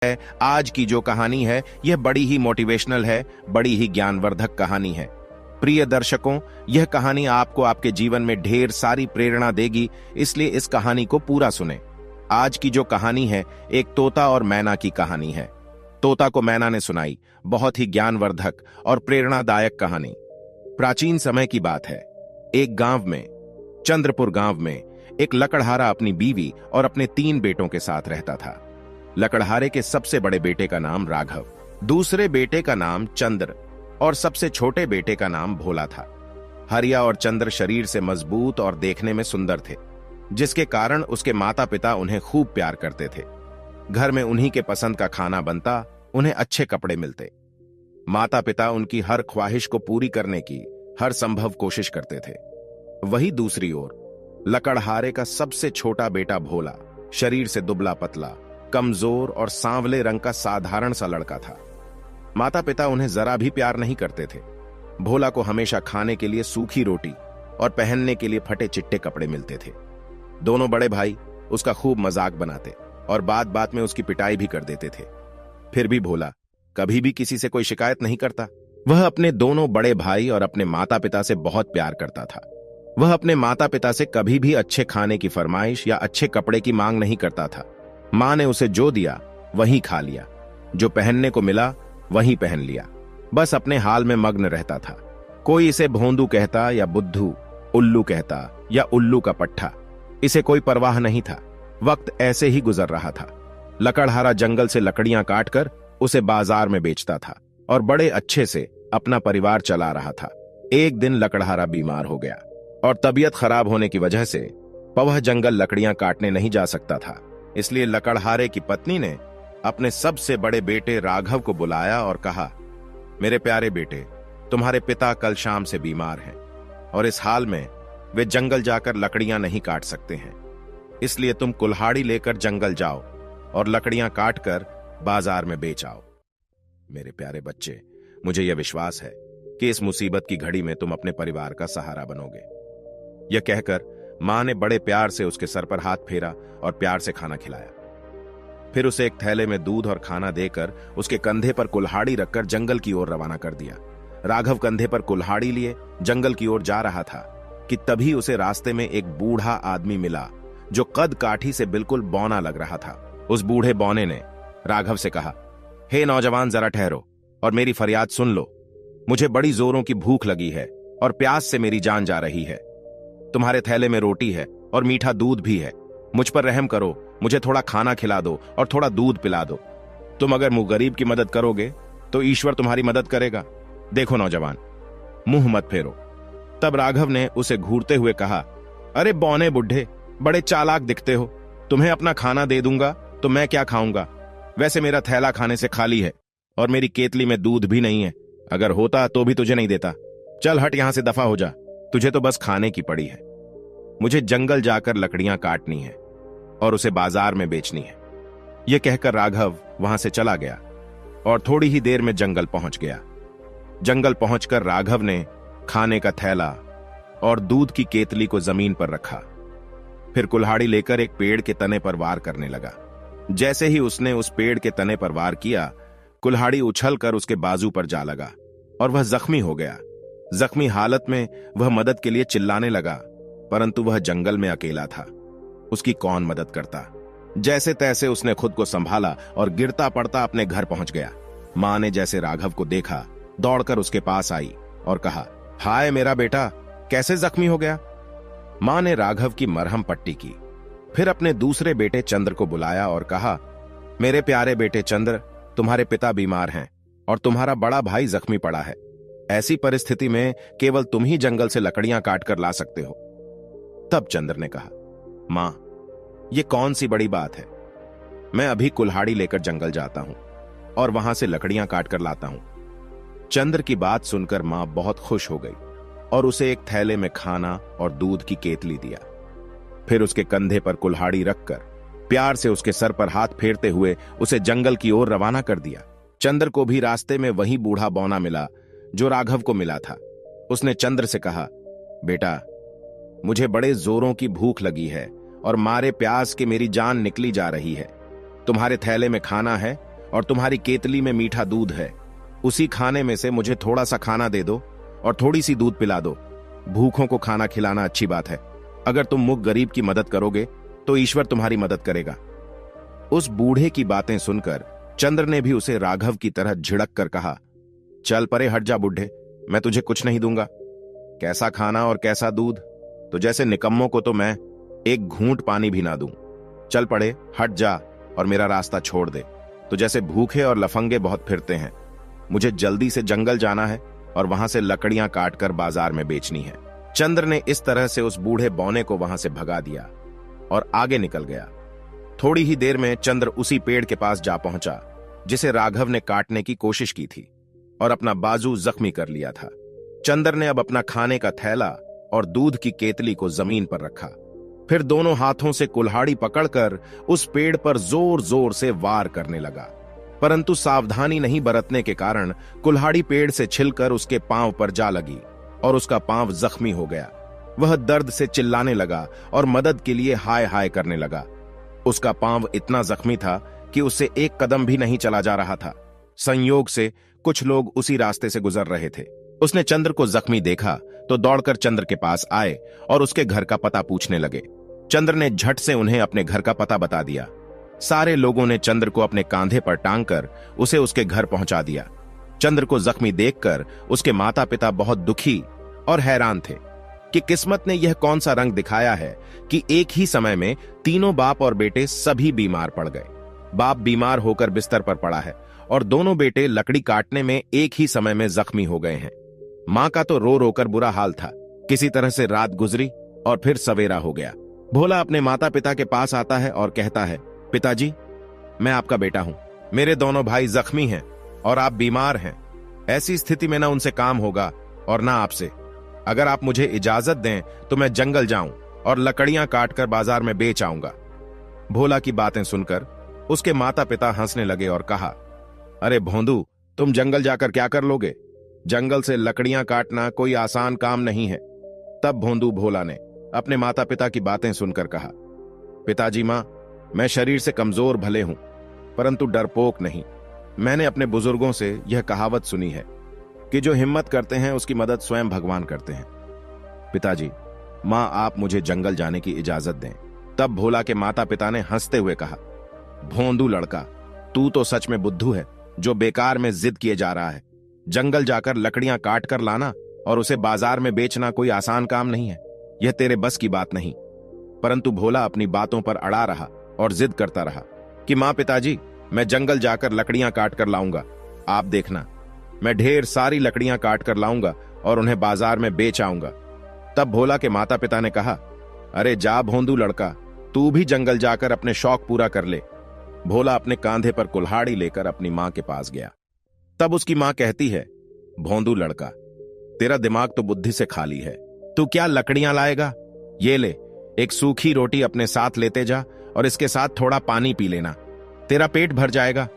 आज की जो कहानी है यह बड़ी ही मोटिवेशनल है, बड़ी ही ज्ञानवर्धक कहानी है। प्रिय दर्शकों, यह कहानी आपको आपके जीवन में ढेर सारी प्रेरणा देगी, इसलिए इस कहानी को पूरा सुने। आज की जो कहानी है एक तोता और मैना की कहानी है। तोता को मैना ने सुनाई बहुत ही ज्ञानवर्धक और प्रेरणादायक कहानी। प्राचीन समय की बात है। एक गांव में, चंद्रपुर गांव में, एक लकड़हारा अपनी बीवी और अपने 3 बेटों के साथ रहता था। लकड़हारे के सबसे बड़े बेटे का नाम राघव, दूसरे बेटे का नाम चंद्र और सबसे छोटे बेटे का नाम भोला था। हरिया और चंद्र शरीर से मजबूत और देखने में सुंदर थे, जिसके कारण उसके माता पिता उन्हें खूब प्यार करते थे। घर में उन्हीं के पसंद का खाना बनता, उन्हें अच्छे कपड़े मिलते। माता पिता उनकी हर ख्वाहिश को पूरी करने की हर संभव कोशिश करते थे। वही दूसरी ओर लकड़हारे का सबसे छोटा बेटा भोला शरीर से दुबला पतला, कमजोर और सांवले रंग का साधारण सा लड़का था। माता पिता उन्हें जरा भी प्यार नहीं करते थे। भोला को हमेशा खाने के लिए सूखी रोटी और पहनने के लिए फटे चिट्टे कपड़े मिलते थे। दोनों बड़े भाई उसका खूब मजाक बनाते और बात बात में उसकी पिटाई भी कर देते थे। फिर भी भोला कभी भी किसी से कोई शिकायत नहीं करता। वह अपने दोनों बड़े भाई और अपने माता पिता से बहुत प्यार करता था। वह अपने माता पिता से कभी भी अच्छे खाने की फरमाइश या अच्छे कपड़े की मांग नहीं करता था। मां ने उसे जो दिया वही खा लिया, जो पहनने को मिला वही पहन लिया, बस अपने हाल में मग्न रहता था। कोई इसे भोंदू कहता या बुद्धू, उल्लू कहता या उल्लू का पट्ठा, इसे कोई परवाह नहीं था। वक्त ऐसे ही गुजर रहा था। लकड़हारा जंगल से लकड़ियां काटकर उसे बाजार में बेचता था और बड़े अच्छे से अपना परिवार चला रहा था। एक दिन लकड़हारा बीमार हो गया और तबीयत खराब होने की वजह से वह जंगल लकड़ियां काटने नहीं जा सकता था। इसलिए लकड़हारे की पत्नी ने अपने सबसे बड़े बेटे राघव को बुलाया और कहा, मेरे प्यारे बेटे, तुम्हारे पिता कल शाम से बीमार हैं और इस हाल में वे जंगल जाकर लकड़ियां नहीं काट सकते हैं। इसलिए तुम कुल्हाड़ी लेकर जंगल जाओ और लकड़ियां काटकर बाजार में बेच आओ। मेरे प्यारे बच्चे, मुझे यह विश्वास है कि इस मुसीबत की घड़ी में तुम अपने परिवार का सहारा बनोगे। यह कहकर मां ने बड़े प्यार से उसके सर पर हाथ फेरा और प्यार से खाना खिलाया। फिर उसे एक थैले में दूध और खाना देकर उसके कंधे पर कुल्हाड़ी रखकर जंगल की ओर रवाना कर दिया। राघव कंधे पर कुल्हाड़ी लिए जंगल की ओर जा रहा था कि तभी उसे रास्ते में एक बूढ़ा आदमी मिला जो कद काठी से बिल्कुल बौना लग रहा था। उस बूढ़े बौने ने राघव से कहा, हे नौजवान, जरा ठहरो और मेरी फरियाद सुन लो। मुझे बड़ी जोरों की भूख लगी है और प्यास से मेरी जान जा रही है। तुम्हारे थैले में रोटी है और मीठा दूध भी है। मुझ पर रहम करो, मुझे थोड़ा खाना खिला दो और थोड़ा दूध पिला दो। तुम अगर मुंह गरीब की मदद करोगे तो ईश्वर तुम्हारी मदद करेगा। देखो नौजवान, मुंह मत फेरो। तब राघव ने उसे घूरते हुए कहा, अरे बौने बुढ़े, बड़े चालाक दिखते हो। तुम्हें अपना खाना दे दूंगा तो मैं क्या खाऊंगा? वैसे मेरा थैला खाने से खाली है और मेरी केतली में दूध भी नहीं है। अगर होता तो भी तुझे नहीं देता। चल हट, यहां से दफा हो जा। तुझे तो बस खाने की पड़ी है। मुझे जंगल जाकर लकड़ियां काटनी है और उसे बाजार में बेचनी है। यह कहकर राघव वहां से चला गया और थोड़ी ही देर में जंगल पहुंच गया। जंगल पहुंचकर राघव ने खाने का थैला और दूध की केतली को जमीन पर रखा। फिर कुल्हाड़ी लेकर एक पेड़ के तने पर वार करने लगा। जैसे ही उसने उस पेड़ के तने पर वार किया, कुल्हाड़ी उछलकर उसके बाजू पर जा लगा और वह जख्मी हो गया। जख्मी हालत में वह मदद के लिए चिल्लाने लगा, परंतु वह जंगल में अकेला था। उसकी कौन मदद करता? जैसे तैसे उसने खुद को संभाला और गिरता पड़ता अपने घर पहुंच गया। मां ने जैसे राघव को देखा, दौड़कर उसके पास आई और कहा, हाय मेरा बेटा, कैसे जख्मी हो गया? मां ने राघव की मरहम पट्टी की। फिर अपने दूसरे बेटे चंद्र को बुलाया और कहा, मेरे प्यारे बेटे चंद्र, तुम्हारे पिता बीमार हैं और तुम्हारा बड़ा भाई जख्मी पड़ा है। ऐसी परिस्थिति में केवल तुम ही जंगल से लकड़ियां काटकर ला सकते हो। तब चंद्र ने कहा, मां, यह कौन सी बड़ी बात है? मैं अभी कुल्हाड़ी लेकर जंगल जाता हूं और वहां से लकड़ियां काटकर लाता हूं। चंद्र की बात सुनकर मां बहुत खुश हो गई और उसे एक थैले में खाना और दूध की केतली दिया। फिर उसके कंधे पर कुल्हाड़ी रखकर प्यार से उसके सर पर हाथ फेरते हुए उसे जंगल की ओर रवाना कर दिया। चंद्र को भी रास्ते में वही बूढ़ा बौना मिला जो राघव को मिला था। उसने चंद्र से कहा, बेटा, मुझे बड़े जोरों की भूख लगी है और मारे प्यास के मेरी जान निकली जा रही है। तुम्हारे थैले में खाना है और तुम्हारी केतली में मीठा दूध है। उसी खाने में से मुझे थोड़ा सा खाना दे दो और थोड़ी सी दूध पिला दो। भूखों को खाना खिलाना अच्छी बात है। अगर तुम मुख गरीब की मदद करोगे तो ईश्वर तुम्हारी मदद करेगा। उस बूढ़े की बातें सुनकर चंद्र ने भी उसे राघव की तरह झिड़क कर कहा, चल परे हट जा बुढ़े, मैं तुझे कुछ नहीं दूंगा। कैसा खाना और कैसा दूध? तो जैसे निकम्मों को तो मैं एक घूंट पानी भी ना दूं। चल पड़े, हट जा और मेरा रास्ता छोड़ दे। तो जैसे भूखे और लफंगे बहुत फिरते हैं। मुझे जल्दी से जंगल जाना है और वहां से लकड़ियां काटकर बाजार में बेचनी है। चंद्र ने इस तरह से उस बूढ़े बौने को वहां से भगा दिया और आगे निकल गया। थोड़ी ही देर में चंद्र उसी पेड़ के पास जा पहुंचा जिसे राघव ने काटने की कोशिश की थी और अपना बाजू जख्मी कर लिया था। चंद्र ने अब अपना खाने का थैला और दूध की केतली को जमीन पर रखा। फिर दोनों हाथों से कुल्हाड़ी पकड़कर उस पेड़ पर जोर जोर से वार करने लगा, परंतु सावधानी नहीं बरतने के कारण कुल्हाड़ी पेड़ से छिलकर उसके पांव पर जा लगी और उसका पांव जख्मी हो गया। वह दर्द से चिल्लाने लगा और मदद के लिए हाय हाय करने लगा। उसका पांव इतना जख्मी था कि उससे एक कदम भी नहीं चला जा रहा था। संयोग से कुछ लोग उसी रास्ते से गुजर रहे थे। उसने चंद्र को जख्मी देखा तो दौड़कर चंद्र के पास आए और उसके घर का पता पूछने लगे। चंद्र ने झट से उन्हें अपने घर का पता बता दिया। सारे लोगों ने चंद्र को अपने कांधे पर टांगकर उसे उसके घर पहुंचा दिया। चंद्र को जख्मी देखकर उसके माता पिता बहुत दुखी और हैरान थे कि किस्मत ने यह कौन सा रंग दिखाया है कि एक ही समय में तीनों बाप और बेटे सभी बीमार पड़ गए। बाप बीमार होकर बिस्तर पर पड़ा है और दोनों बेटे लकड़ी काटने में एक ही समय में जख्मी हो गए हैं। मां का तो रो रोकर बुरा हाल था। किसी तरह से रात गुजरी और फिर सवेरा हो गया। भोला अपने माता पिता के पास आता है और कहता है, पिताजी, मैं आपका बेटा हूं। मेरे दोनों भाई जख्मी हैं और आप बीमार हैं। ऐसी स्थिति में ना उनसे काम होगा और ना आपसे। अगर आप मुझे इजाजत दें तो मैं जंगल जाऊं और लकड़ियां काटकर बाजार में बेच आऊंगा। भोला की बातें सुनकर उसके माता पिता हंसने लगे और कहा, अरे भोंदू, तुम जंगल जाकर क्या कर लोगे? जंगल से लकड़ियां काटना कोई आसान काम नहीं है। तब भोंदू भोला ने अपने माता पिता की बातें सुनकर कहा, पिताजी, मां, मैं शरीर से कमजोर भले हूं परंतु डरपोक नहीं। मैंने अपने बुजुर्गों से यह कहावत सुनी है कि जो हिम्मत करते हैं उसकी मदद स्वयं भगवान करते हैं। पिताजी, मां, आप मुझे जंगल जाने की इजाजत दें। तब भोला के माता पिता ने हंसते हुए कहा, भोंदू लड़का, तू तो सच में बुद्धू है जो बेकार में जिद किए जा रहा है। जंगल जाकर लकड़ियां काट कर लाना और उसे बाजार में बेचना कोई आसान काम नहीं है। यह तेरे बस की बात नहीं। परंतु भोला अपनी बातों पर अड़ा रहा और जिद करता रहा कि मां, पिताजी, मैं जंगल जाकर लकड़ियां काट कर लाऊंगा। आप देखना, मैं ढेर सारी लकड़ियां काट कर लाऊंगा और उन्हें बाजार में बेच आऊंगा। तब भोला के माता पिता ने कहा, अरे जा भोंदू लड़का, तू भी जंगल जाकर अपने शौक पूरा कर ले। भोला अपने कांधे पर कुल्हाड़ी लेकर अपनी मां के पास गया। तब उसकी मां कहती है, भोंदू लड़का, तेरा दिमाग तो बुद्धि से खाली है। तू क्या लकड़ियां लाएगा? ये ले, एक सूखी रोटी अपने साथ लेते जा और इसके साथ थोड़ा पानी पी लेना। तेरा पेट भर जाएगा।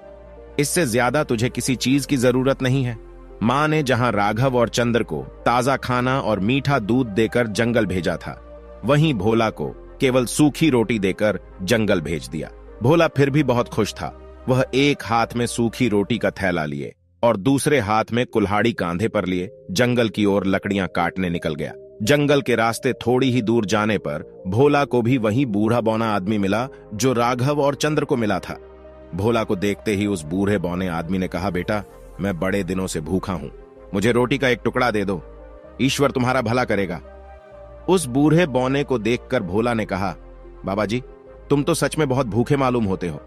इससे ज्यादा तुझे किसी चीज की जरूरत नहीं है। मां ने जहां राघव और चंद्र को ताजा खाना और मीठा दूध देकर जंगल भेजा था, वहीं भोला को केवल सूखी रोटी देकर जंगल भेज दिया। भोला फिर भी बहुत खुश था। वह एक हाथ में सूखी रोटी का थैला लिए और दूसरे हाथ में कुल्हाड़ी कांधे पर लिए जंगल की ओर लकड़ियां काटने निकल गया। जंगल के रास्ते थोड़ी ही दूर जाने पर भोला को भी वही बूढ़ा बौना आदमी मिला जो राघव और चंद्र को मिला था। भोला को देखते ही उस बूढ़े बौने आदमी ने कहा, बेटा, मैं बड़े दिनों से भूखा हूं, मुझे रोटी का एक टुकड़ा दे दो, ईश्वर तुम्हारा भला करेगा। उस बूढ़े बौने को देखकर भोला ने कहा, बाबा जी, तुम तो सच में बहुत भूखे मालूम होते हो,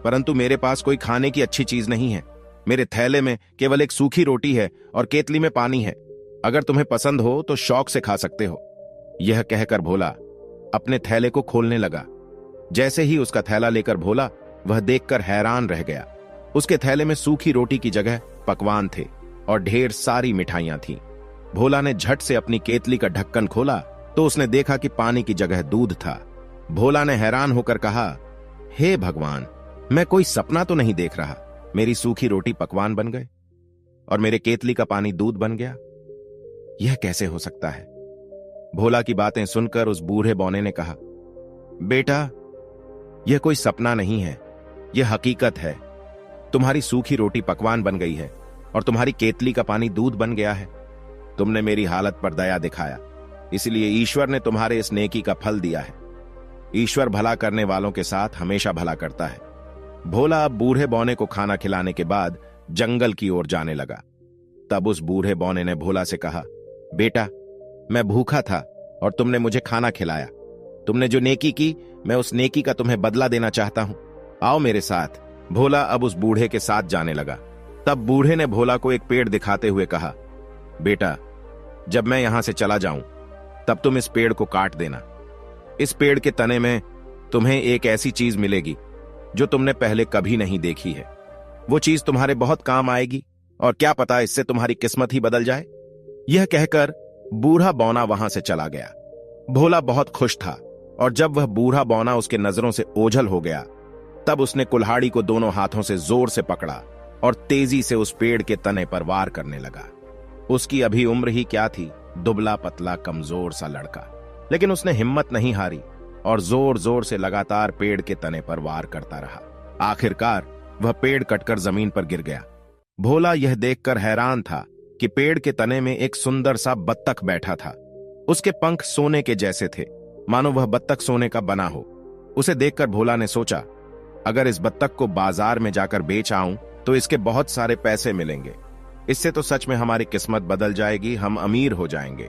परंतु मेरे पास कोई खाने की अच्छी चीज नहीं है। मेरे थैले में केवल एक सूखी रोटी है और केतली में पानी है। अगर तुम्हें पसंद हो तो शौक से खा सकते हो। यह कहकर भोला अपने थैले को खोलने लगा। जैसे ही उसका थैला लेकर भोला वह देखकर हैरान रह गया। उसके थैले में सूखी रोटी की जगह पकवान थे और ढेर सारी मिठाइयां थीं। भोला ने झट से अपनी केतली का ढक्कन खोला तो उसने देखा कि पानी की जगह दूध था। भोला ने हैरान होकर कहा, हे भगवान, मैं कोई सपना तो नहीं देख रहा। मेरी सूखी रोटी पकवान बन गए और मेरे केतली का पानी दूध बन गया। यह कैसे हो सकता है? भोला की बातें सुनकर उस बूढ़े बौने ने कहा, बेटा, यह कोई सपना नहीं है, यह हकीकत है। तुम्हारी सूखी रोटी पकवान बन गई है और तुम्हारी केतली का पानी दूध बन गया है। तुमने मेरी हालत पर दया दिखाया, इसलिए ईश्वर ने तुम्हारे इस नेकी का फल दिया है। ईश्वर भला करने वालों के साथ हमेशा भला करता है। भोला अब बूढ़े बौने को खाना खिलाने के बाद जंगल की ओर जाने लगा। तब उस बूढ़े बौने ने भोला से कहा, बेटा, मैं भूखा था और तुमने मुझे खाना खिलाया। तुमने जो नेकी की, मैं उस नेकी का तुम्हें बदला देना चाहता हूं। आओ मेरे साथ। भोला अब उस बूढ़े के साथ जाने लगा। तब बूढ़े ने भोला को एक पेड़ दिखाते हुए कहा, बेटा, जब मैं यहां से चला जाऊं तब तुम इस पेड़ को काट देना। इस पेड़ के तने में तुम्हें एक ऐसी चीज मिलेगी जो तुमने पहले कभी नहीं देखी है। वो चीज तुम्हारे बहुत काम आएगी और क्या पता इससे तुम्हारी किस्मत ही बदल जाए। यह कहकर बूढ़ा बौना वहां से चला गया। भोला बहुत खुश था और जब वह बूढ़ा बौना उसके नजरों से ओझल हो गया तब उसने कुल्हाड़ी को दोनों हाथों से जोर से पकड़ा और तेजी से उस पेड़ के तने पर वार करने लगा। उसकी अभी उम्र ही क्या थी, दुबला पतला कमजोर सा लड़का, लेकिन उसने हिम्मत नहीं हारी और जोर जोर से लगातार पेड़ के तने पर वार करता रहा। आखिरकार वह पेड़ कटकर जमीन पर गिर गया। भोला यह देखकर हैरान था कि पेड़ के तने में एक सुंदर सा बत्तख बैठा था। उसके पंख सोने के जैसे थे, मानो वह बत्तख सोने का बना हो। उसे देखकर भोला ने सोचा, अगर इस बत्तख को बाजार में जाकर बेच आऊं तो इसके बहुत सारे पैसे मिलेंगे। इससे तो सच में हमारी किस्मत बदल जाएगी, हम अमीर हो जाएंगे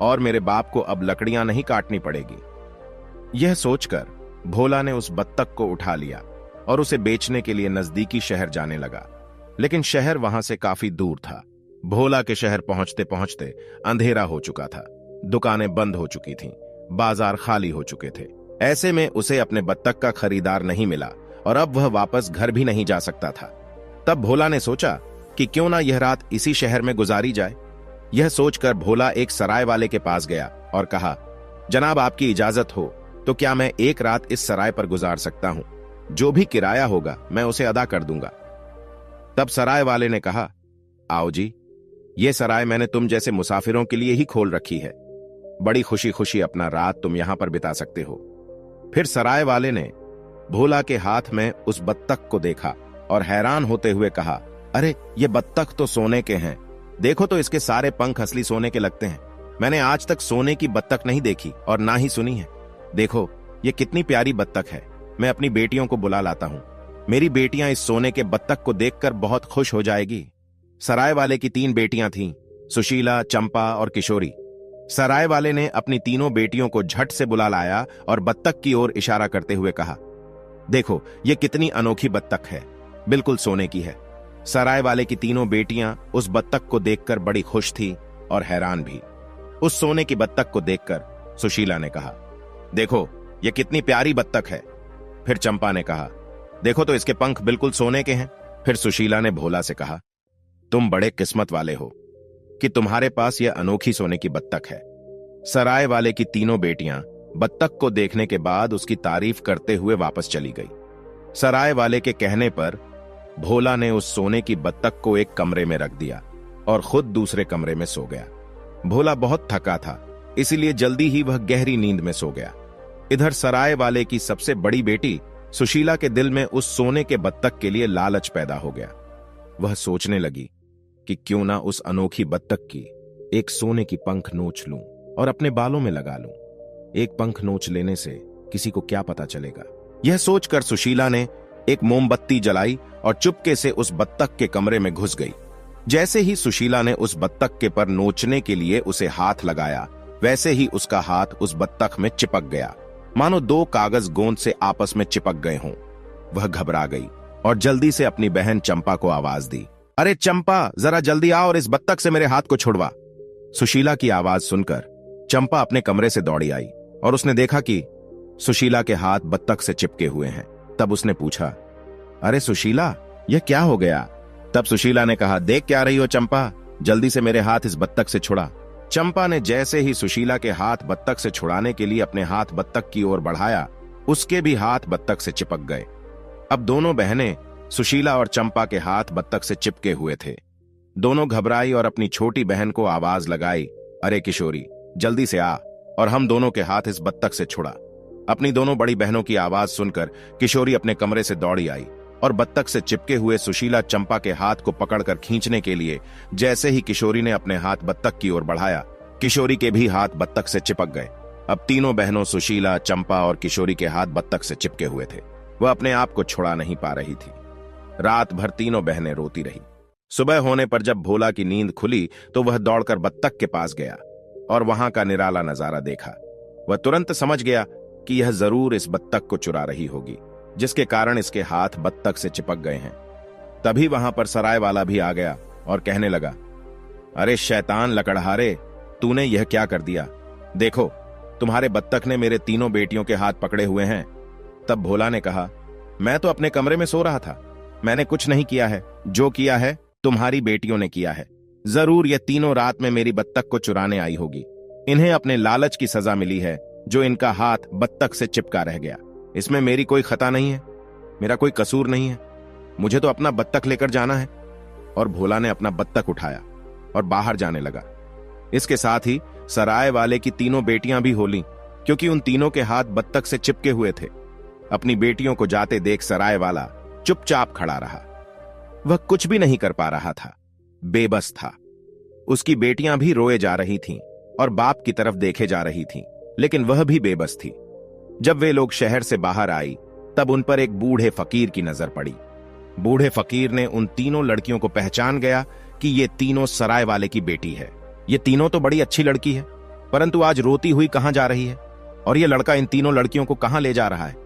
और मेरे बाप को अब लकड़ियां नहीं काटनी पड़ेगी। यह सोचकर भोला ने उस बत्तख को उठा लिया और उसे बेचने के लिए नजदीकी शहर जाने लगा। लेकिन शहर वहां से काफी दूर था। भोला के शहर पहुंचते पहुंचते अंधेरा हो चुका था। दुकानें बंद हो चुकी थीं, बाजार खाली हो चुके थे। ऐसे में उसे अपने बत्तख का खरीदार नहीं मिला और अब वह वापस घर भी नहीं जा सकता था। तब भोला ने सोचा कि क्यों ना यह रात इसी शहर में गुजारी जाए। यह सोचकर भोला एक सराय वाले के पास गया और कहा, जनाब, आपकी इजाजत हो तो क्या मैं एक रात इस सराय पर गुजार सकता हूं? जो भी किराया होगा मैं उसे अदा कर दूंगा। तब सराय वाले ने कहा, आओ जी, ये सराय मैंने तुम जैसे मुसाफिरों के लिए ही खोल रखी है। बड़ी खुशी खुशी अपना रात तुम यहां पर बिता सकते हो। फिर सराय वाले ने भोला के हाथ में उस बत्तख को देखा और हैरान होते हुए कहा, अरे ये बत्तख तो सोने के हैं। देखो तो इसके सारे पंख असली सोने के लगते हैं। मैंने आज तक सोने की बत्तख नहीं देखी और ना ही सुनी है। देखो ये कितनी प्यारी बत्तख है। मैं अपनी बेटियों को बुला लाता हूं। मेरी बेटियां इस सोने के बत्तख को देखकर बहुत खुश हो जाएगी। सराय वाले की 3 बेटियां थीं, सुशीला, चंपा और किशोरी। सराय वाले ने अपनी तीनों बेटियों को झट से बुला लाया और बत्तख की ओर इशारा करते हुए कहा, देखो ये कितनी अनोखी बत्तख है, बिल्कुल सोने की है। सराय वाले की तीनों बेटियां उस बत्तख को देखकर बड़ी खुश थी और हैरान भी। उस सोने की बत्तख को देखकर सुशीला ने कहा, देखो ये कितनी प्यारी बत्तख है। फिर चंपा ने कहा, देखो तो इसके पंख बिल्कुल सोने के हैं। फिर सुशीला ने भोला से कहा, तुम बड़े किस्मत वाले हो कि तुम्हारे पास यह अनोखी सोने की बत्तख है। सराय वाले की तीनों बेटियां बत्तख को देखने के बाद उसकी तारीफ करते हुए वापस चली गई। सराय वाले के कहने पर भोला ने उस सोने की बत्तख को एक कमरे में रख दिया और खुद दूसरे कमरे में सो गया। भोला बहुत थका था, इसीलिए जल्दी ही वह गहरी नींद में सो गया। इधर सराय वाले की सबसे बड़ी बेटी सुशीला के दिल में उस सोने के बत्तख के लिए लालच पैदा हो गया। वह सोचने लगी कि क्यों ना उस अनोखी बत्तख की एक सोने की पंख नोच लूं और अपने बालों में लगा लूं। एक पंख नोच लेने से किसी को क्या पता चलेगा। यह सोचकर सुशीला ने एक मोमबत्ती जलाई और चुपके से उस बत्तख के कमरे में घुस गई। जैसे ही सुशीला ने उस बत्तख के पर नोचने के लिए उसे हाथ लगाया, वैसे ही उसका हाथ उस बत्तख में चिपक गया, मानो 2 कागज गोंद से आपस में चिपक गए हों। वह घबरा गई और जल्दी से अपनी बहन चंपा को आवाज दी, अरे चंपा, जरा जल्दी आ और इस बत्तख से मेरे हाथ को छुड़वा। सुशीला की आवाज सुनकर चंपा अपने कमरे से दौड़ी आई और उसने देखा कि सुशीला के हाथ बत्तख से चिपके हुए हैं। तब उसने पूछा, अरे सुशीला, यह क्या हो गया? तब सुशीला ने कहा, देख क्या रही हो चंपा, जल्दी से मेरे हाथ इस बत्तख से छुड़ा। चंपा ने जैसे ही सुशीला के हाथ बत्तख से छुड़ाने के लिए अपने हाथ बत्तख की ओर बढ़ाया, उसके भी हाथ बत्तख से चिपक गए। अब दोनों बहनें सुशीला और चंपा के हाथ बत्तख से चिपके हुए थे। दोनों घबराई और अपनी छोटी बहन को आवाज लगाई, अरे किशोरी, जल्दी से आ और हम दोनों के हाथ इस बत्तख से छुड़ा। अपनी दोनों बड़ी बहनों की आवाज सुनकर किशोरी अपने कमरे से दौड़ी आई और बत्तख से चिपके हुए सुशीला चंपा के हाथ को पकड़कर खींचने के लिए जैसे ही किशोरी ने अपने हाथ बत्तख की ओर बढ़ाया, किशोरी के भी हाथ बत्तख से चिपक गए। अब तीनों बहनों सुशीला, चंपा और किशोरी के हाथ बत्तख से चिपके हुए थे। वह अपने आप को छुड़ा नहीं पा रही थी। रात भर तीनों बहनें रोती रही। सुबह होने पर जब भोला की नींद खुली तो वह दौड़कर बत्तख के पास गया और वहां का निराला नजारा देखा। वह तुरंत समझ गया कि यह जरूर इस बत्तख को चुरा रही होगी, जिसके कारण इसके हाथ बत्तख से चिपक गए हैं। तभी वहां पर सराय वाला भी आ गया और कहने लगा, अरे शैतान लकड़हारे, तूने यह क्या कर दिया? देखो, तुम्हारे बत्तख ने मेरे तीनों बेटियों के हाथ पकड़े हुए हैं। तब भोला ने कहा, मैं तो अपने कमरे में सो रहा था, मैंने कुछ नहीं किया है। जो किया है तुम्हारी बेटियों ने किया है। जरूर ये तीनों रात में मेरी बत्तख को चुराने आई होगी। इन्हें अपने लालच की सजा मिली है, जो इनका हाथ बत्तख से चिपका रह गया। इसमें मेरी कोई खता नहीं है, मेरा कोई कसूर नहीं है। मुझे तो अपना बत्तख लेकर जाना है। और भोला ने अपना बत्तख उठाया और बाहर जाने लगा। इसके साथ ही सराय वाले की तीनों बेटियां भी होली, क्योंकि उन तीनों के हाथ बत्तख से चिपके हुए थे। अपनी बेटियों को जाते देख सराय वाला चुपचाप खड़ा रहा। वह कुछ भी नहीं कर पा रहा था, बेबस था। उसकी बेटियां भी रोए जा रही थीं और बाप की तरफ देखे जा रही थीं, लेकिन वह भी बेबस थी। जब वे लोग शहर से बाहर आई तब उन पर एक बूढ़े फकीर की नजर पड़ी। बूढ़े फकीर ने उन तीनों लड़कियों को पहचान गया कि ये तीनों सराय वाले की बेटी है। ये तीनों तो बड़ी अच्छी लड़की है, परंतु आज रोती हुई कहां जा रही है और ये लड़का इन तीनों लड़कियों को कहां ले जा रहा है?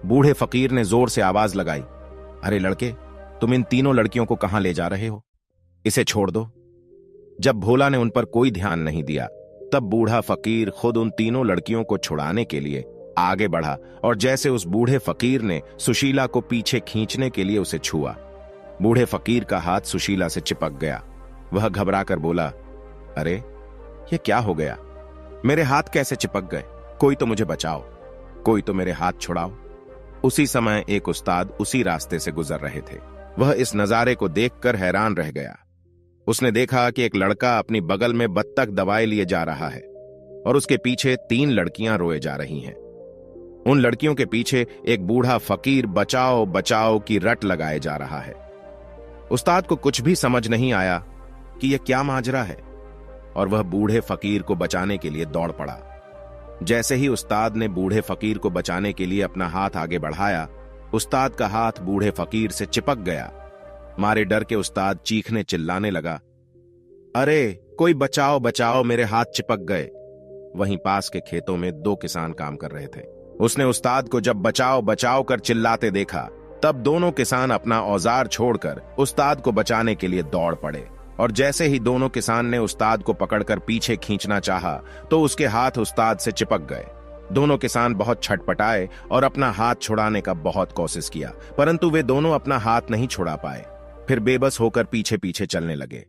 बूढ़े फकीर ने जोर से आवाज लगाई, अरे लड़के, तुम इन तीनों लड़कियों को कहां ले जा रहे हो? इसे छोड़ दो। जब भोला ने उन पर कोई ध्यान नहीं दिया, तब बूढ़ा फकीर खुद उन तीनों लड़कियों को छुड़ाने के लिए आगे बढ़ा और जैसे उस बूढ़े फकीर ने सुशीला को पीछे खींचने के लिए उसे छुआ, बूढ़े फकीर का हाथ सुशीला से चिपक गया। वह घबराकर बोला, अरे ये क्या हो गया? मेरे हाथ कैसे चिपक गए? कोई तो मुझे बचाओ, कोई तो मेरे हाथ छुड़ाओ। उसी समय एक उस्ताद उसी रास्ते से गुजर रहे थे। वह इस नजारे को देखकर हैरान रह गया। उसने देखा कि एक लड़का अपनी बगल में बत्तख दबाए लिए जा रहा है और उसके पीछे 3 लड़कियां रोए जा रही हैं। उन लड़कियों के पीछे एक बूढ़ा फकीर बचाओ बचाओ की रट लगाए जा रहा है। उस्ताद को कुछ भी समझ नहीं आया कि यह क्या माजरा है और वह बूढ़े फकीर को बचाने के लिए दौड़ पड़ा। जैसे ही उस्ताद ने बूढ़े फकीर को बचाने के लिए अपना हाथ आगे बढ़ाया, उस्ताद का हाथ बूढ़े फकीर से चिपक गया। मारे डर के उस्ताद चीखने चिल्लाने लगा, अरे कोई बचाओ बचाओ, मेरे हाथ चिपक गए। वहीं पास के खेतों में 2 किसान काम कर रहे थे। उसने उस्ताद को जब बचाओ बचाओ कर चिल्लाते देखा, तब दोनों किसान अपना औजार छोड़कर उस्ताद को बचाने के लिए दौड़ पड़े। और जैसे ही दोनों किसान ने उस्ताद को पकड़कर पीछे खींचना चाहा, तो उसके हाथ उस्ताद से चिपक गए। दोनों किसान बहुत छटपटाए और अपना हाथ छुड़ाने का बहुत कोशिश किया, परंतु वे दोनों अपना हाथ नहीं छुड़ा पाए। फिर बेबस होकर पीछे पीछे चलने लगे।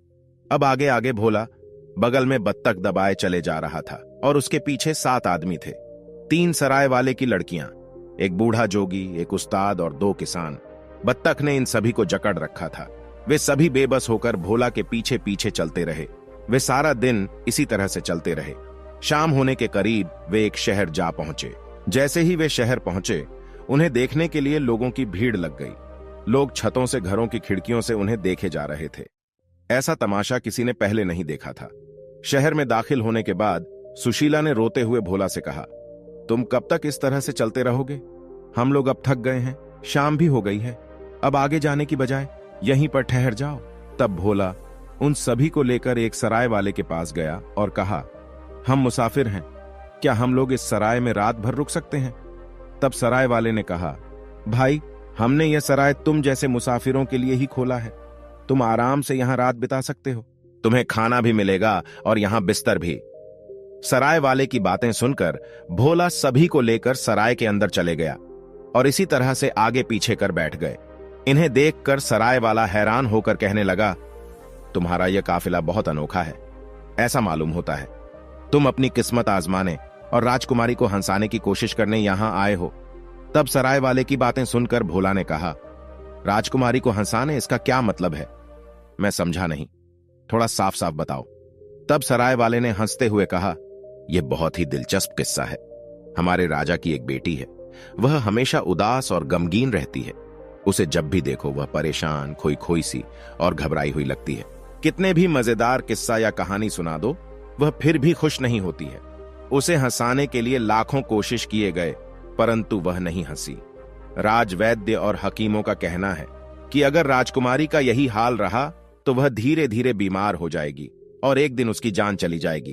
अब आगे आगे भोला बगल में बत्तख दबाए चले जा रहा था और उसके पीछे 7 आदमी थे। 3 सराय वाले की लड़कियां, एक बूढ़ा जोगी, एक उस्ताद और 2 किसान। बत्तख ने इन सभी को जकड़ रखा था। वे सभी बेबस होकर भोला के पीछे पीछे चलते रहे। वे सारा दिन इसी तरह से चलते रहे। शाम होने के करीब वे एक शहर जा पहुंचे। जैसे ही वे शहर पहुंचे, उन्हें देखने के लिए लोगों की भीड़ लग गई। लोग छतों से घरों की खिड़कियों से उन्हें देखे जा रहे थे। ऐसा तमाशा किसी ने पहले नहीं देखा था। शहर में दाखिल होने के बाद सुशीला ने रोते हुए भोला से कहा, तुम कब तक इस तरह से चलते रहोगे? हम लोग अब थक गए हैं, शाम भी हो गई है। अब आगे जाने की बजाय यहीं पर ठहर जाओ। तब भोला उन सभी को लेकर एक सराय वाले के पास गया और कहा, हम मुसाफिर हैं, क्या हम लोग इस सराय में रात भर रुक सकते हैं? तब सराय वाले ने कहा, भाई, हमने यह सराय तुम जैसे मुसाफिरों के लिए ही खोला है। तुम आराम से यहां रात बिता सकते हो। तुम्हें खाना भी मिलेगा और यहां बिस्तर भी। सराय वाले की बातें सुनकर भोला सभी को लेकर सराय के अंदर चले गया और इसी तरह से आगे पीछे कर बैठ गए। इन्हें देखकर सराय वाला हैरान होकर कहने लगा, तुम्हारा यह काफिला बहुत अनोखा है। ऐसा मालूम होता है तुम अपनी किस्मत आजमाने और राजकुमारी को हंसाने की कोशिश करने यहां आए हो। तब सराय वाले की बातें सुनकर भोला ने कहा, राजकुमारी को हंसाने, इसका क्या मतलब है? मैं समझा नहीं, थोड़ा साफ साफ बताओ। तब सराय वाले ने हंसते हुए कहा, यह बहुत ही दिलचस्प किस्सा है। हमारे राजा की एक बेटी है, वह हमेशा उदास और गमगीन रहती है। उसे जब भी देखो वह परेशान, खोई खोई सी और घबराई हुई लगती है। कितने भी मजेदार किस्सा या कहानी सुना दो, वह फिर भी खुश नहीं होती है। उसे हंसाने के लिए लाखों कोशिश किए गए, परंतु वह नहीं हंसी। राजवैद्य और हकीमों का कहना है कि अगर राजकुमारी का यही हाल रहा तो वह धीरे धीरे बीमार हो जाएगी और एक दिन उसकी जान चली जाएगी।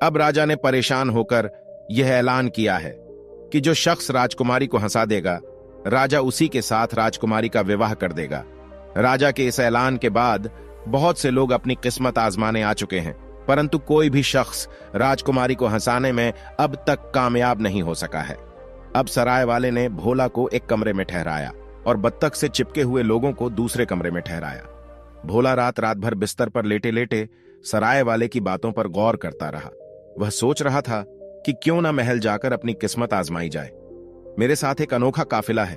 अब राजा ने परेशान होकर यह ऐलान किया है कि जो शख्स राजकुमारी को हंसा देगा, राजा उसी के साथ राजकुमारी का विवाह कर देगा। राजा के इस ऐलान के बाद बहुत से लोग अपनी किस्मत आजमाने आ चुके हैं, परंतु कोई भी शख्स राजकुमारी को हंसाने में अब तक कामयाब नहीं हो सका है। अब सराय वाले ने भोला को एक कमरे में ठहराया और बत्तख से चिपके हुए लोगों को दूसरे कमरे में ठहराया। भोला रात भर बिस्तर पर लेटे लेटे सराय वाले की बातों पर गौर करता रहा। वह सोच रहा था कि क्यों ना महल जाकर अपनी किस्मत आजमाई जाए। मेरे साथ एक अनोखा काफिला है,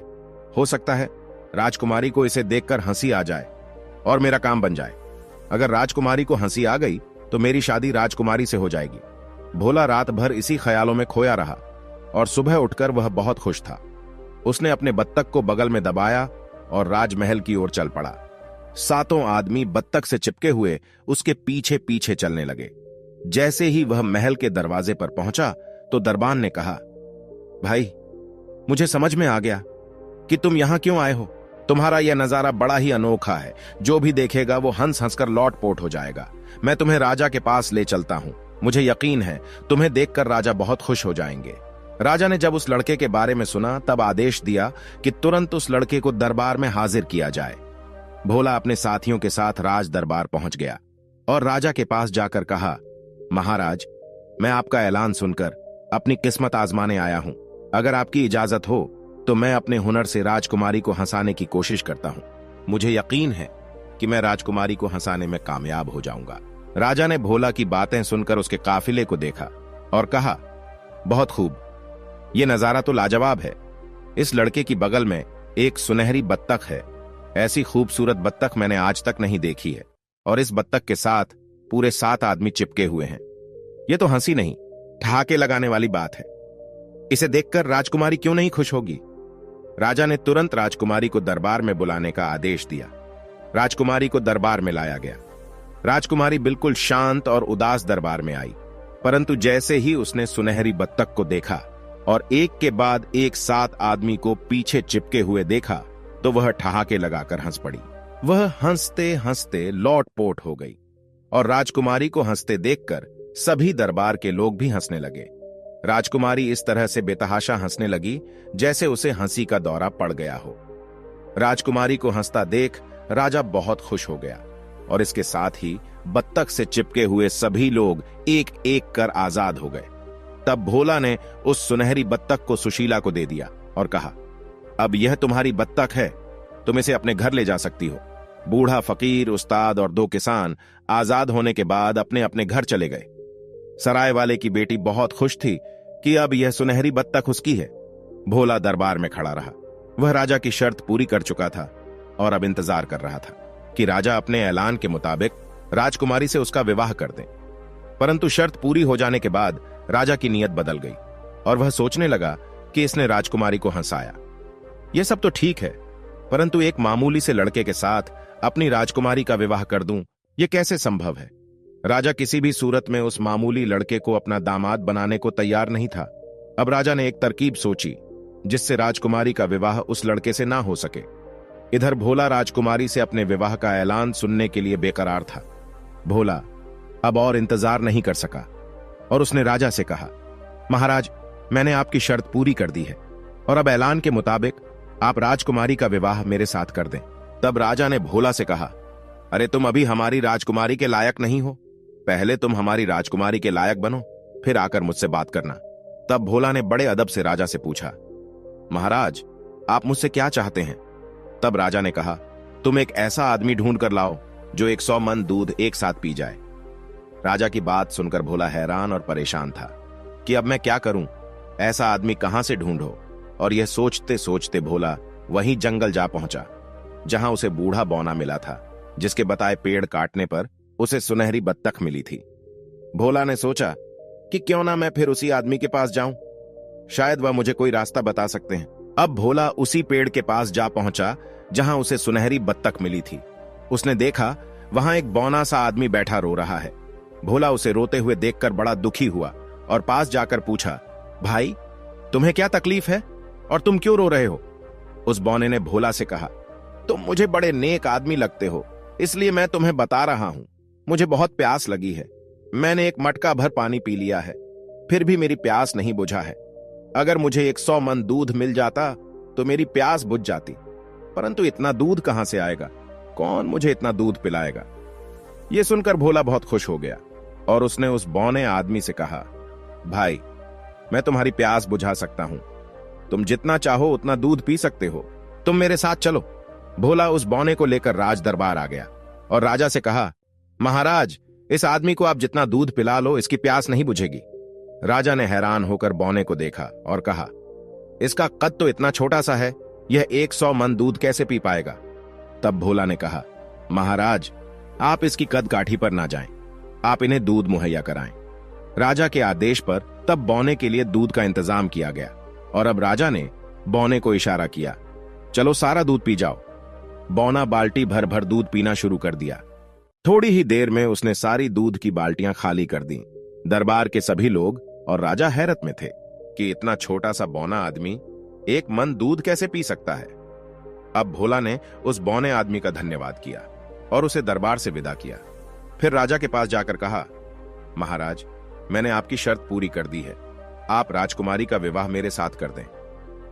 हो सकता है राजकुमारी को इसे देखकर हंसी आ जाए और मेरा काम बन जाए। अगर राजकुमारी को हंसी आ गई तो मेरी शादी राजकुमारी से हो जाएगी। भोला रात भर इसी ख्यालों में खोया रहा और सुबह उठकर वह बहुत खुश था। उसने अपने बत्तख को बगल में दबाया और राजमहल की ओर चल पड़ा। सातों आदमी बत्तख से चिपके हुए उसके पीछे पीछे चलने लगे। जैसे ही वह महल के दरवाजे पर पहुंचा तो दरबान ने कहा, भाई, मुझे समझ में आ गया कि तुम यहां क्यों आए हो। तुम्हारा यह नजारा बड़ा ही अनोखा है। जो भी देखेगा वो हंस हंसकर लौट पोट हो जाएगा। मैं तुम्हें राजा के पास ले चलता हूं। मुझे यकीन है तुम्हें देखकर राजा बहुत खुश हो जाएंगे। राजा ने जब उस लड़के के बारे में सुना तब आदेश दिया कि तुरंत उस लड़के को दरबार में हाजिर किया जाए। भोला अपने साथियों के साथ राज दरबार पहुंच गया और राजा के पास जाकर कहा, महाराज, मैं आपका ऐलान सुनकर अपनी किस्मत आजमाने आया हूं। अगर आपकी इजाजत हो तो मैं अपने हुनर से राजकुमारी को हंसाने की कोशिश करता हूं। मुझे यकीन है कि मैं राजकुमारी को हंसाने में कामयाब हो जाऊंगा। राजा ने भोला की बातें सुनकर उसके काफिले को देखा और कहा, बहुत खूब, यह नजारा तो लाजवाब है। इस लड़के की बगल में एक सुनहरी बत्तख है। ऐसी खूबसूरत बत्तख मैंने आज तक नहीं देखी है और इस बत्तख के साथ पूरे 7 आदमी चिपके हुए हैं। यह तो हंसी नहीं, ठहाके लगाने वाली बात है। इसे देखकर राजकुमारी क्यों नहीं खुश होगी। राजा ने तुरंत राजकुमारी को दरबार में बुलाने का आदेश दिया। राजकुमारी को दरबार में लाया गया। राजकुमारी बिल्कुल शांत और उदास दरबार में आई, परंतु जैसे ही उसने सुनहरी बत्तख को देखा और एक के बाद एक 7 आदमी को पीछे चिपके हुए देखा तो वह ठहाके लगाकर हंस पड़ी। वह हंसते हंसते लौट पोट हो गई और राजकुमारी को हंसते देखकर सभी दरबार के लोग भी हंसने लगे। राजकुमारी इस तरह से बेतहाशा हंसने लगी जैसे उसे हंसी का दौरा पड़ गया हो। राजकुमारी को हंसता देख राजा बहुत खुश हो गया और इसके साथ ही बत्तख से चिपके हुए सभी लोग एक एक कर आजाद हो गए। तब भोला ने उस सुनहरी बत्तख को सुशीला को दे दिया और कहा, अब यह तुम्हारी बत्तख है, तुम इसे अपने घर ले जा सकती हो। बूढ़ा, फकीर, उस्ताद और 2 किसान आजाद होने के बाद अपने अपने घर चले गए। सराय वाले की बेटी बहुत खुश थी कि अब यह सुनहरी बत्तख उसकी है। भोला दरबार में खड़ा रहा। वह राजा की शर्त पूरी कर चुका था और अब इंतजार कर रहा था कि राजा अपने ऐलान के मुताबिक राजकुमारी से उसका विवाह कर दें। परंतु शर्त पूरी हो जाने के बाद राजा की नीयत बदल गई और वह सोचने लगा कि इसने राजकुमारी को हंसाया। यह सब तो ठीक है, परंतु एक मामूली से लड़के के साथ अपनी राजकुमारी का विवाह कर दूं, यह कैसे संभव है। राजा किसी भी सूरत में उस मामूली लड़के को अपना दामाद बनाने को तैयार नहीं था। अब राजा ने एक तरकीब सोची जिससे राजकुमारी का विवाह उस लड़के से ना हो सके। इधर भोला राजकुमारी से अपने विवाह का ऐलान सुनने के लिए बेकरार था। भोला अब और इंतजार नहीं कर सका और उसने राजा से कहा, महाराज, मैंने आपकी शर्त पूरी कर दी है और अब ऐलान के मुताबिक आप राजकुमारी का विवाह मेरे साथ कर दें। तब राजा ने भोला से कहा, अरे तुम अभी हमारी राजकुमारी के लायक नहीं हो। पहले तुम हमारी राजकुमारी के लायक बनो, फिर आकर मुझसे बात करना। तब भोला ने बड़े अदब से राजा से पूछा, महाराज, आप मुझसे क्या चाहते हैं। तब राजा ने कहा, तुम एक ऐसा आदमी ढूंढ कर लाओ जो 100 मन दूध एक साथ पी जाए। राजा की बात सुनकर भोला हैरान और परेशान था कि अब मैं क्या करूं, ऐसा आदमी कहां से ढूंढो। और यह सोचते सोचते भोला वहीं जंगल जा पहुंचा जहां उसे बूढ़ा बौना मिला था, जिसके बताए पेड़ काटने पर उसे सुनहरी बत्तख मिली थी। भोला ने सोचा कि क्यों ना मैं फिर उसी आदमी के पास जाऊं, शायद वह मुझे कोई रास्ता बता सकते हैं। अब भोला उसी पेड़ के पास जा पहुंचा जहां उसे सुनहरी बत्तख मिली थी। उसने देखा वहां एक बौना सा आदमी बैठा रो रहा है। भोला उसे रोते हुए देखकर बड़ा दुखी हुआ और पास जाकर पूछा, भाई तुम्हें क्या तकलीफ है और तुम क्यों रो रहे हो? उस बौने ने भोला से कहा, तुम मुझे बड़े नेक आदमी लगते हो, इसलिए मैं तुम्हें बता रहा हूं। मुझे बहुत प्यास लगी है। मैंने एक मटका भर पानी पी लिया है, फिर भी मेरी प्यास नहीं बुझा है। अगर मुझे 100 मन दूध मिल जाता तो मेरी प्यास बुझ जाती, परंतु इतना दूध कहां से आएगा? कौन मुझे इतना दूध पिलाएगा? यह सुनकर भोला बहुत खुश हो गया और उसने उस बौने आदमी से कहा, भाई मैं तुम्हारी प्यास बुझा सकता हूं। तुम जितना चाहो उतना दूध पी सकते हो। तुम मेरे साथ चलो। भोला उस बौने को लेकर राज दरबार आ गया और राजा से कहा, महाराज इस आदमी को आप जितना दूध पिला लो, इसकी प्यास नहीं बुझेगी। राजा ने हैरान होकर बौने को देखा और कहा, इसका कद तो इतना छोटा सा है, यह 100 मन दूध कैसे पी पाएगा? तब भोला ने कहा, महाराज आप इसकी कद काठी पर ना जाएं, आप इन्हें दूध मुहैया कराएं। राजा के आदेश पर तब बौने के लिए दूध का इंतजाम किया गया और अब राजा ने बौने को इशारा किया, चलो सारा दूध पी जाओ। बौना बाल्टी भर भर दूध पीना शुरू कर दिया। थोड़ी ही देर में उसने सारी दूध की बाल्टियां खाली कर दी। दरबार के सभी लोग और राजा हैरत में थे कि इतना छोटा सा बौना आदमी 1 मन दूध कैसे पी सकता है। अब भोला ने उस बौने आदमी का धन्यवाद किया और उसे दरबार से विदा किया। फिर राजा के पास जाकर कहा, महाराज मैंने आपकी शर्त पूरी कर दी है, आप राजकुमारी का विवाह मेरे साथ कर दें।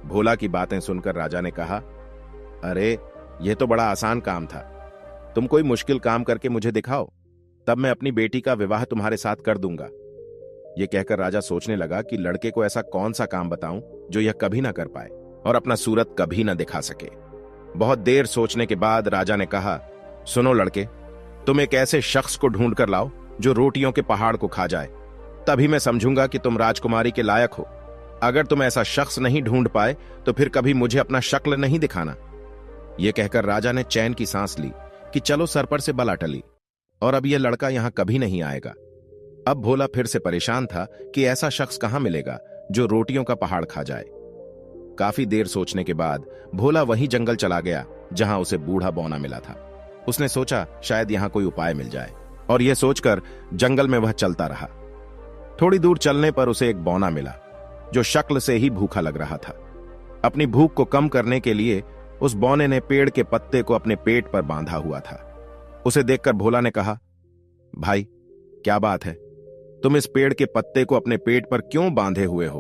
भोला की बातें सुनकर राजा ने कहा, अरे यह तो बड़ा आसान काम था, तुम कोई मुश्किल काम करके मुझे दिखाओ, तब मैं अपनी बेटी का विवाह तुम्हारे साथ कर दूंगा। यह कहकर राजा सोचने लगा कि लड़के को ऐसा कौन सा काम बताऊं जो यह कभी ना कर पाए और अपना सूरत कभी ना दिखा सके। बहुत देर सोचने के बाद राजा ने कहा, सुनो लड़के, तुम एक ऐसे शख्स को ढूंढ कर लाओ जो रोटियों के पहाड़ को खा जाए, तभी मैं समझूंगा कि तुम राजकुमारी के लायक हो। अगर तुम ऐसा शख्स नहीं ढूंढ पाए तो फिर कभी मुझे अपना शक्ल नहीं दिखाना। यह कहकर राजा ने चैन की सांस ली कि चलो सर पर से बला टली और अब यह लड़का यहां कभी नहीं आएगा। अब भोला फिर से परेशान था कि ऐसा शख्स कहां मिलेगा जो रोटियों का पहाड़ खा जाए। काफी देर सोचने के बाद भोला वही जंगल चला गया जहां उसे बूढ़ा बौना मिला था। उसने सोचा शायद यहां कोई उपाय मिल जाए और यह सोचकर जंगल में वह चलता रहा। थोड़ी दूर चलने पर उसे एक बौना मिला जो शक्ल से ही भूखा लग रहा था। अपनी भूख को कम करने के लिए उस बौने ने पेड़ के पत्ते को अपने पेट पर बांधा हुआ था। उसे देखकर भोला ने कहा, भाई क्या बात है, तुम इस पेड़ के पत्ते को अपने पेट पर क्यों बांधे हुए हो?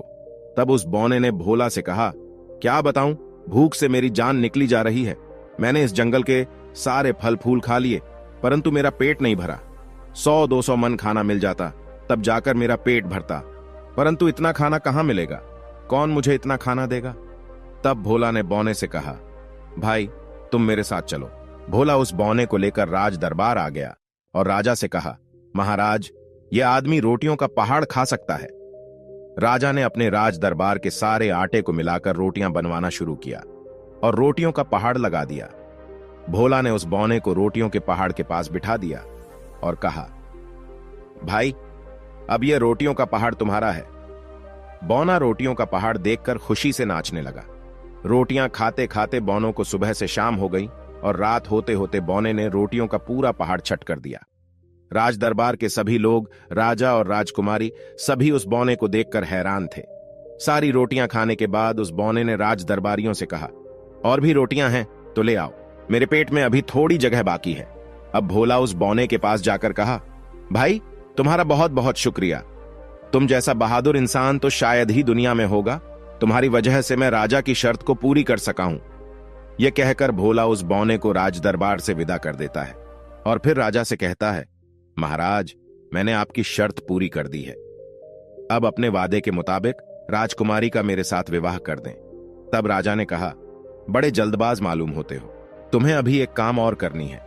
तब उस बौने ने भोला से कहा, क्या बताऊं, भूख से मेरी जान निकली जा रही है। मैंने इस जंगल के सारे फल फूल खा लिए परंतु मेरा पेट नहीं भरा। 100-200 मन खाना मिल जाता तब जाकर मेरा पेट भरता, परंतु इतना खाना कहां मिलेगा? कौन मुझे इतना खाना देगा? तब भोला ने बौने से कहा, भाई तुम मेरे साथ चलो। भोला उस बौने को लेकर राज दरबार आ गया और राजा से कहा, महाराज यह आदमी रोटियों का पहाड़ खा सकता है। राजा ने अपने राज दरबार के सारे आटे को मिलाकर रोटियां बनवाना शुरू किया और रोटियों का पहाड़ लगा दिया। भोला ने उस बौने को रोटियों के पहाड़ के पास बिठा दिया और कहा, भाई अब यह रोटियों का पहाड़ तुम्हारा है। बौना रोटियों का पहाड़ देखकर खुशी से नाचने लगा। रोटियां खाते खाते बौनों को सुबह से शाम हो गई और रात होते होते बौने ने रोटियों का पूरा पहाड़ छट कर दिया। राज दरबार के सभी लोग, राजा और राजकुमारी सभी उस बौने को देखकर हैरान थे। सारी रोटियां खाने के बाद उस बौने ने राज दरबारियों से कहा, और भी रोटियां हैं तो ले आओ, मेरे पेट में अभी थोड़ी जगह बाकी है। अब भोला उस बौने के पास जाकर कहा, भाई तुम्हारा बहुत बहुत शुक्रिया, तुम जैसा बहादुर इंसान तो शायद ही दुनिया में होगा। तुम्हारी वजह से मैं राजा की शर्त को पूरी कर सका हूं। यह कहकर भोला उस बौने को राज दरबार से विदा कर देता है और फिर राजा से कहता है, महाराज मैंने आपकी शर्त पूरी कर दी है, अब अपने वादे के मुताबिक राजकुमारी का मेरे साथ विवाह कर दें। तब राजा ने कहा, बड़े जल्दबाज मालूम होते हो, तुम्हें अभी एक काम और करनी है।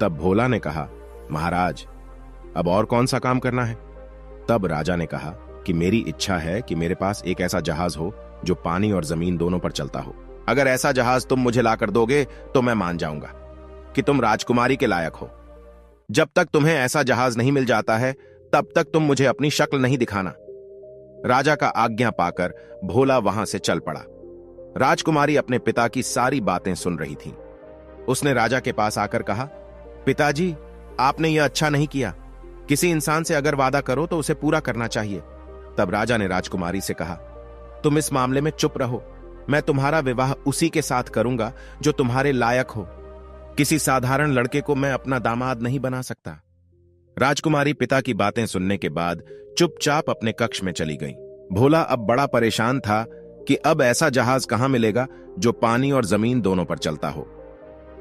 तब भोला ने कहा, महाराज अब और कौन सा काम करना है? तब राजा ने कहा कि मेरी इच्छा है कि मेरे पास एक ऐसा जहाज हो जो पानी और जमीन दोनों पर चलता हो। अगर ऐसा जहाज तुम मुझे लाकर दोगे तो मैं मान जाऊंगा कि तुम राजकुमारी के लायक हो। जब तक तुम्हें ऐसा जहाज नहीं मिल जाता है तब तक तुम मुझे अपनी शक्ल नहीं दिखाना। राजा का आज्ञा पाकर भोला वहां से चल पड़ा। राजकुमारी अपने पिता की सारी बातें सुन रही थी उसने राजा के पास आकर कहा, पिताजी, आपने यह अच्छा नहीं किया। किसी इंसान से अगर वादा करो तो उसे पूरा करना चाहिए। तब राजा ने राजकुमारी से कहा, तुम इस मामले में चुप रहो। मैं तुम्हारा विवाह उसी के साथ करूंगा जो तुम्हारे लायक हो। किसी साधारण लड़के को मैं अपना दामाद नहीं बना सकता। राजकुमारी पिता की बातें सुनने के बाद चुपचाप अपने कक्ष में चली गई। भोला अब बड़ा परेशान था कि अब ऐसा जहाज कहां मिलेगा जो पानी और जमीन दोनों पर चलता हो।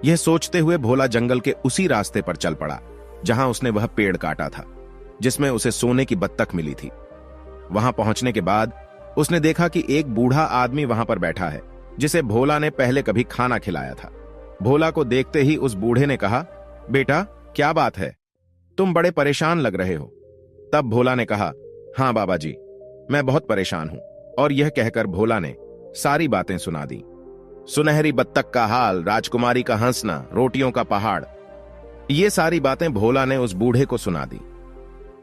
यह सोचते हुए भोला जंगल के उसी रास्ते पर चल पड़ा जहां उसने वह पेड़ काटा था जिसमें उसे सोने की बत्तख मिली थी। वहां पहुंचने के बाद उसने देखा कि एक बूढ़ा आदमी वहां पर बैठा है जिसे भोला ने पहले कभी खाना खिलाया था। भोला को देखते ही उस बूढ़े ने कहा, बेटा, क्या बात है? तुम बड़े परेशान लग रहे हो। तब भोला ने कहा, हां बाबा जी, मैं बहुत परेशान हूं। और यह कहकर भोला ने सारी बातें सुना दी। सुनहरी बत्तख का हाल, राजकुमारी का हंसना, रोटियों का पहाड़, ये सारी बातें भोला ने उस बूढ़े को सुना दी।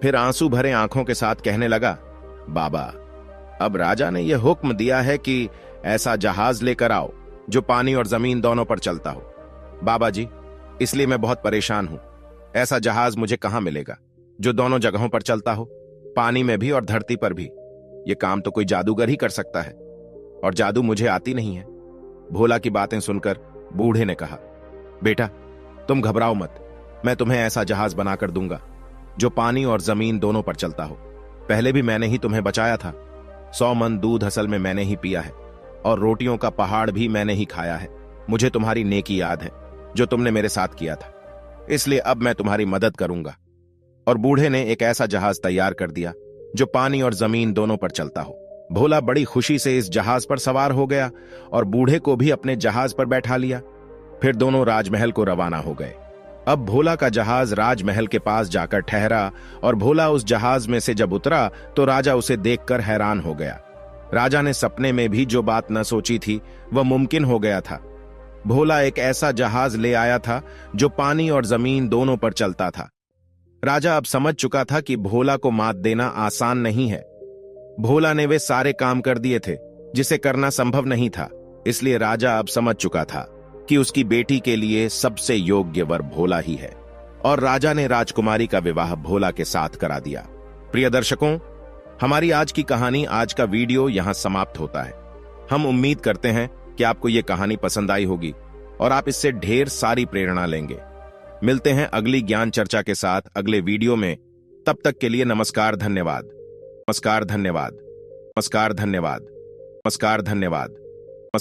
फिर आंसू भरे आंखों के साथ कहने लगा, बाबा, अब राजा ने यह हुक्म दिया है कि ऐसा जहाज लेकर आओ जो पानी और जमीन दोनों पर चलता हो। बाबा जी, इसलिए मैं बहुत परेशान हूं। ऐसा जहाज मुझे कहां मिलेगा जो दोनों जगहों पर चलता हो, पानी में भी और धरती पर भी। यह काम तो कोई जादूगर ही कर सकता है, और जादू मुझे आती नहीं है। भोला की बातें सुनकर बूढ़े ने कहा, बेटा, तुम घबराओ मत। मैं तुम्हें ऐसा जहाज बनाकर दूंगा जो पानी और जमीन दोनों पर चलता हो। पहले भी मैंने ही तुम्हें बचाया था। 100 मन दूध असल में मैंने ही पिया है, और रोटियों का पहाड़ भी मैंने ही खाया है। मुझे तुम्हारी नेकी याद है जो तुमने मेरे साथ किया था, इसलिए अब मैं तुम्हारी मदद करूंगा। और बूढ़े ने एक ऐसा जहाज तैयार कर दिया जो पानी और जमीन दोनों पर चलता हो। भोला बड़ी खुशी से इस जहाज पर सवार हो गया और बूढ़े को भी अपने जहाज पर बैठा लिया। फिर दोनों राजमहल को रवाना हो गए। अब भोला का जहाज राजमहल के पास जाकर ठहरा, और भोला उस जहाज में से जब उतरा तो राजा उसे देखकर हैरान हो गया। राजा ने सपने में भी जो बात न सोची थी वह मुमकिन हो गया था। भोला एक ऐसा जहाज ले आया था जो पानी और जमीन दोनों पर चलता था। राजा अब समझ चुका था कि भोला को मात देना आसान नहीं है। भोला ने वे सारे काम कर दिए थे जिसे करना संभव नहीं था। इसलिए राजा अब समझ चुका था कि उसकी बेटी के लिए सबसे योग्य वर भोला ही है, और राजा ने राजकुमारी का विवाह भोला के साथ करा दिया। प्रिय दर्शकों, हमारी आज की कहानी, आज का वीडियो यहां समाप्त होता है। हम उम्मीद करते हैं कि आपको यह कहानी पसंद आई होगी और आप इससे ढेर सारी प्रेरणा लेंगे। मिलते हैं अगली ज्ञान चर्चा के साथ अगले वीडियो में। तब तक के लिए नमस्कार, धन्यवाद। नमस्कार, धन्यवाद। नमस्कार, धन्यवाद। नमस्कार, धन्यवाद।